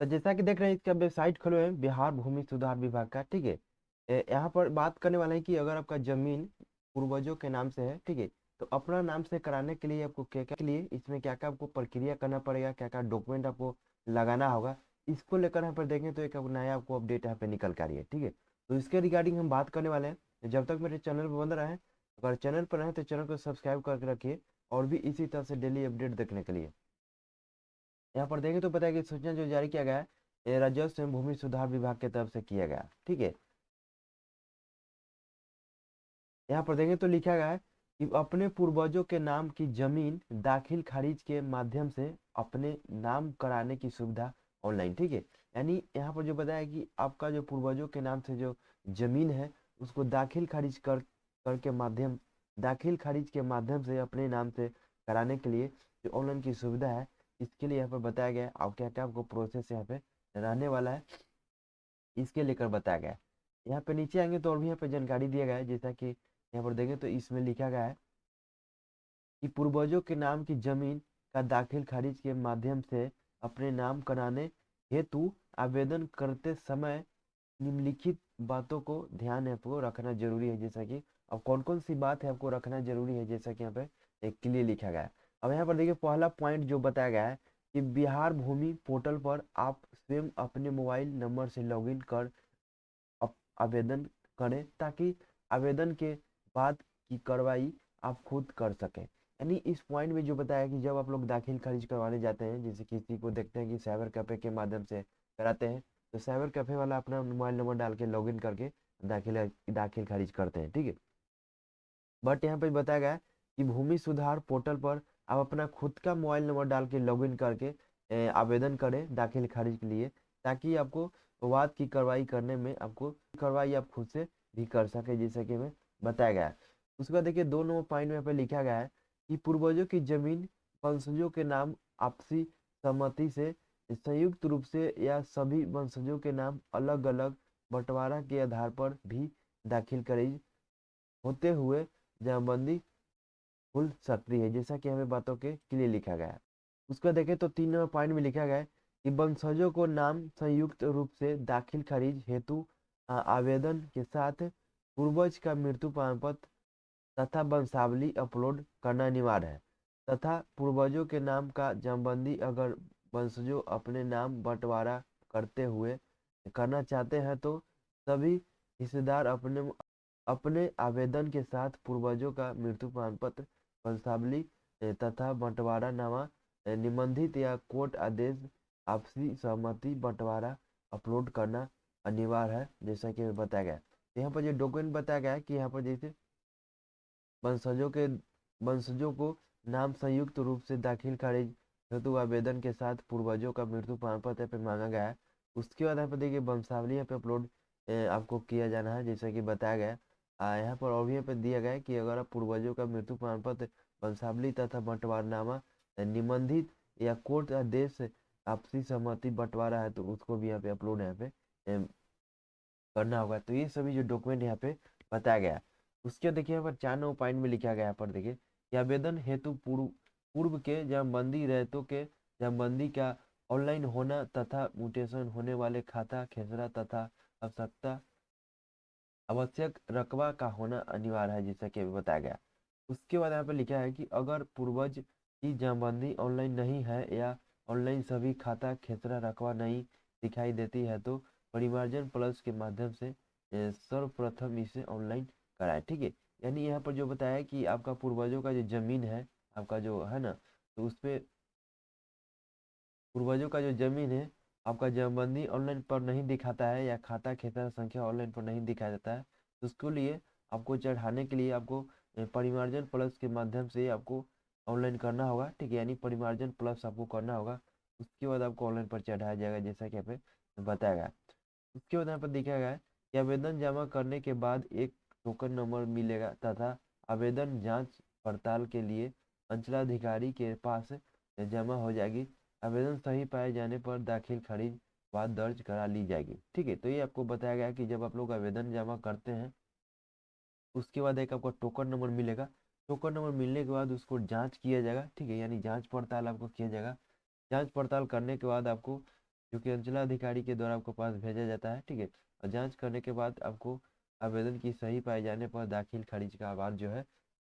तो जैसा कि देख रहे हैं इसका वेबसाइट खोले हुए हैं बिहार भूमि सुधार विभाग का। ठीक है। यहाँ पर बात करने वाले हैं कि अगर आपका जमीन पूर्वजों के नाम से है, ठीक है, तो अपना नाम से कराने के लिए आपको क्या क्या के लिए इसमें क्या क्या आपको प्रक्रिया करना पड़ेगा, क्या क्या डॉक्यूमेंट आपको लगाना होगा, इसको लेकर यहाँ पर देखें तो एक नया आपको अपडेट यहाँ पे निकल कर आ रही है। ठीक है। तो इसके रिगार्डिंग हम बात करने वाले हैं। जब तक मेरे चैनल पर बन रहा है, अगर चैनल पर रहे तो चैनल को सब्सक्राइब करके रखिए और भी इसी तरह से डेली अपडेट देखने के लिए। यहाँ पर देखें तो पता है कि सूचना जो जारी किया गया है ये राजस्व एवं भूमि सुधार विभाग की तरफ से किया गया। ठीक है। यहाँ पर देखें तो लिखा गया है कि अपने पूर्वजों के नाम की जमीन दाखिल खारिज के माध्यम से अपने नाम कराने की सुविधा ऑनलाइन। ठीक है। यानी यहाँ पर जो बताया कि आपका जो पूर्वजों के नाम से जो जमीन है उसको दाखिल खारिज के माध्यम से अपने नाम से कराने के लिए जो ऑनलाइन की सुविधा है, इसके लिए यहाँ पर बताया गया है और क्या क्या आपको प्रोसेस यहाँ पे रहने वाला है, इसके लेकर बताया गया है। यहाँ पे नीचे आएंगे तो और भी यहाँ पे जानकारी दिया गया है। जैसा कि यहाँ पर देखें तो इसमें लिखा गया है कि पूर्वजों के नाम की जमीन का दाखिल खारिज के माध्यम से अपने नाम कराने हेतु आवेदन करते समय निम्नलिखित बातों को ध्यान में आपको रखना जरूरी है। जैसा कि अब कौन कौन सी बात है आपको रखना जरूरी है, जैसा कि यहाँ पे एक क्लियर लिखा गया है। अब यहाँ पर देखिए पहला पॉइंट जो बताया गया है कि बिहार भूमि पोर्टल पर आप स्वयं अपने मोबाइल नंबर से लॉगिन कर आवेदन करें ताकि आवेदन के बाद की कार्रवाई आप खुद कर सकें। यानी इस पॉइंट में जो बताया कि जब आप लोग दाखिल खारिज करवाने जाते हैं, जैसे किसी को देखते हैं कि साइबर कैफे के माध्यम से कराते हैं, तो साइबर कैफे वाला अपना मोबाइल नंबर डाल के लॉगिन करके दाखिल दाखिल खारिज करते हैं। ठीक है। बट यहाँ पे बताया गया है कि भूमि सुधार पोर्टल पर आप अपना खुद का मोबाइल नंबर डाल के लॉगिन करके आवेदन करें दाखिल खारिज के लिए, ताकि आपको वाद की कार्रवाई करने में आपको कार्रवाई आप खुद से भी कर सके, जैसा कि हमें बताया गया है। उसके बाद देखिए 2 नंबर पॉइंट में यहाँ पे लिखा गया है कि पूर्वजों की जमीन वंशजों के नाम आपसी सहमति से संयुक्त रूप से या सभी वंशजों के नाम अलग अलग बंटवारा के आधार पर भी दाखिल खारिज होते हुए जमाबंदी खुल सकती है, जैसा कि हमें बातों के लिए लिखा गया है। उसका देखें तो 3 नंबर पॉइंट में लिखा गया है कि वंशजों को नाम संयुक्त रूप से दाखिल खारिज हेतु आवेदन के साथ पूर्वज का मृत्यु प्रमाण पत्र तथा वंशावली अपलोड करना अनिवार्य है, तथा पूर्वजों के नाम का जमबंदी अगर वंशजों अपने नाम बंटवारा करते हुए करना चाहते हैं तो सभी हिस्सेदार अपने अपने आवेदन के साथ पूर्वजों का मृत्यु प्रमाण पत्र, वंशावली तथा बंटवारानामा निबंधित या कोर्ट आदेश आपसी सहमति बंटवारा अपलोड करना अनिवार्य है, जैसा कि बताया गया है। यहाँ पर जो डॉक्यूमेंट बताया गया है कि यहाँ पर जैसे वंशजों के वंशजों को नाम संयुक्त रूप से दाखिल खारिज हेतु आवेदन के साथ पूर्वजों का मृत्यु प्रमाण पत्र पे मांगा गया है। उसके बाद यहाँ पर देखिए वंशावली यहाँ पे अपलोड आपको किया जाना है, जैसा कि बताया गया है। यहाँ पर और भी यहाँ पे दिया गया है कि अगर आप पूर्वजों का मृत्यु प्रमाण पत्र वंशावली तथा बंटवारनामा निबंधित या कोर्ट आदेश आपसी सहमति बंटवारा है तो उसको भी यहाँ पे अपलोड यहाँ पे करना होगा। तो ये सभी जो डॉक्यूमेंट यहाँ पे बताया गया है। उसके देखिए यहाँ पर 4 नंबर पॉइंट में लिखा गया है, यहाँ पर देखिए कि आवेदन हेतु पूर्व के जमाबंदी रहतों के जमाबंदी का ऑनलाइन होना तथा म्यूटेशन होने वाले खाता खेसरा तथा आवश्यकता आवश्यक रकबा का होना अनिवार्य है, जैसा कि अभी बताया गया। उसके बाद यहाँ पे लिखा है कि अगर पूर्वज की जमाबंदी ऑनलाइन नहीं है या ऑनलाइन सभी खाता खेसरा रकबा नहीं दिखाई देती है तो परिमार्जन प्लस के माध्यम से सर्वप्रथम इसे ऑनलाइन कराएं। ठीक है। यानी यहाँ पर जो बताया है कि आपका पूर्वजों का जो जमीन है, आपका जो है ना, तो उसपे पूर्वजों का जो जमीन है आपका जमबंदी ऑनलाइन पर नहीं दिखाता है या खाता खेता संख्या ऑनलाइन पर नहीं दिखाया जाता है, तो उसके लिए आपको चढ़ाने के लिए आपको परिमार्जन प्लस के माध्यम से आपको ऑनलाइन करना होगा। ठीक है। यानी परिमार्जन प्लस आपको करना होगा, उसके बाद आपको ऑनलाइन पर चढ़ाया जाएगा, जैसा कि यहाँ पे बताया गया। उसके बाद यहाँ पर देखा गया है कि आवेदन जमा करने के बाद एक टोकन नंबर मिलेगा तथा आवेदन जांच पड़ताल के लिए अंचलाधिकारी के पास जमा हो जाएगी। आवेदन सही पाए जाने पर दाखिल खारिज बात दर्ज करा ली जाएगी। ठीक है। तो ये आपको बताया गया कि जब आप लोग आवेदन जमा करते हैं उसके बाद एक आपको टोकन नंबर मिलेगा। टोकन नंबर मिलने के बाद उसको जांच किया जाएगा। ठीक है। यानी जांच पड़ताल आपको किया जाएगा। जांच पड़ताल करने के बाद आपको जो कि अंचलाधिकारी के द्वारा आपके पास भेजा जाता है, ठीक है। और जांच करने के बाद आपको आवेदन की सही पाए जाने पर दाखिल खारिज का बाद जो है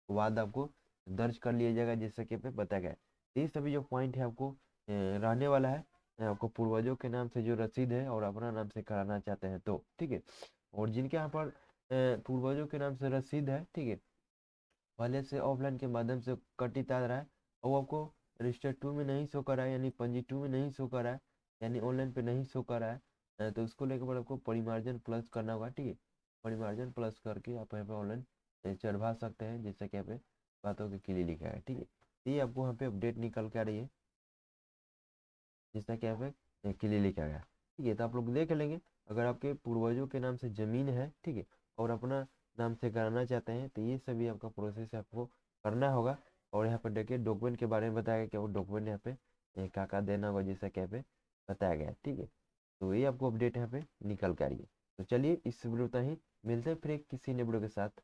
वाद आपको दर्ज कर लिया जाएगा, जैसे कि पे बताया गया है। तो ये सभी जो पॉइंट है आपको रहने वाला है। आपको पूर्वजों के नाम से जो रसीद है और अपना नाम से कराना चाहते हैं तो ठीक है। और जिनके यहाँ पर पूर्वजों के नाम से रसीद है, ठीक है, पहले से ऑफलाइन के माध्यम से कटित आ रहा है और आपको रजिस्टर 2 में नहीं शो कर रहा है, यानी पंजी 2 में नहीं शो कर रहा है, यानी ऑनलाइन पे नहीं शो कर रहा है, तो उसको लेकर बाद आपको परिमार्जन प्लस करना होगा, ठीक है। परिमार्जन प्लस करके आप यहाँ पे ऑनलाइन चढ़वा सकते हैं, जैसे कि यहाँ पे बातों के लिए लिखा है, ठीक है। तो ये आपको यहाँ पे अपडेट निकल के आ रही है, जैसा कि यहाँ पे क्लियर लिखा गया, ठीक है। तो आप लोग देख लेंगे, अगर आपके पूर्वजों के नाम से जमीन है, ठीक है, और अपना नाम से कराना चाहते हैं तो ये सभी आपका प्रोसेस आपको करना होगा। और यहाँ पर देखिए डॉक्यूमेंट के बारे में बताया गया कि वो डॉक्यूमेंट यहाँ पे क्या क्या देना होगा, जैसा कि यहाँ पे बताया गया है, ठीक है। तो ये आपको अपडेट यहाँ पे निकल के आ रही है। तो चलिए इस वीडियो तक ही मिलते हैं फिर एक किसी नए वीडियो के साथ।